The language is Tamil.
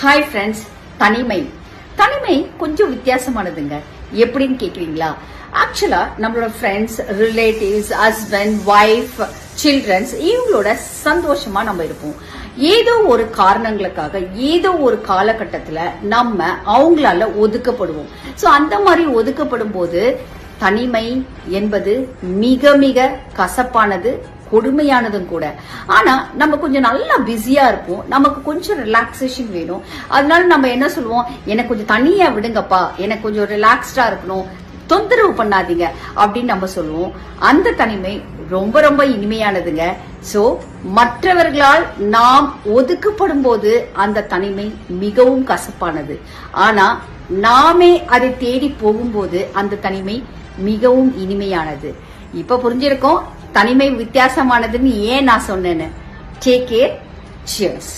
ஹாய் ஃப்ரெண்ட்ஸ், தனிமை கொஞ்சம் வித்தியாசமானதுங்க. எப்படின்னு கேக்குறீங்களா? ஆக்சுவலா நம்மளோட friends, relatives, husband, wife, childrens இவங்களோட சந்தோஷமா நம்ம இருப்போம். ஏதோ ஒரு காரணங்களுக்காக ஏதோ ஒரு காலகட்டத்துல நம்ம அவங்களால ஒதுக்கப்படுவோம். சோ அந்த மாதிரி ஒதுக்கப்படும் போது தனிமை என்பது மிக மிக கசப்பானது, கொடுமையானதும் கூட. ஆனா நம்ம கொஞ்சம் நல்லா பிஸியா இருப்போம், நமக்கு கொஞ்சம் ரிலாக்ஸேஷன் வேணும். அதனால நம்ம என்ன சொல்லுவோம், எனக்கு கொஞ்சம் தனியா விடுங்கப்பா, எனக்கு கொஞ்சம் ரிலாக்ஸ்டா இருக்கணும், தொந்தரவு பண்ணாதீங்க அப்படின்னு நம்ம சொல்லுவோம். அந்த தனிமை ரொம்ப ரொம்ப இனிமையானதுங்க. சோ மற்றவர்களால் நாம் ஒதுக்கப்படும் போது அந்த தனிமை மிகவும் கசப்பானது. ஆனா நாமே அதை தேடி போகும்போது அந்த தனிமை மிகவும் இனிமையானது. இப்ப புரிஞ்சிருக்கோம் தனிமை வித்தியாசமானதுன்னு ஏன் நான் சொன்னேன்னு. Take care. சியர்ஸ்.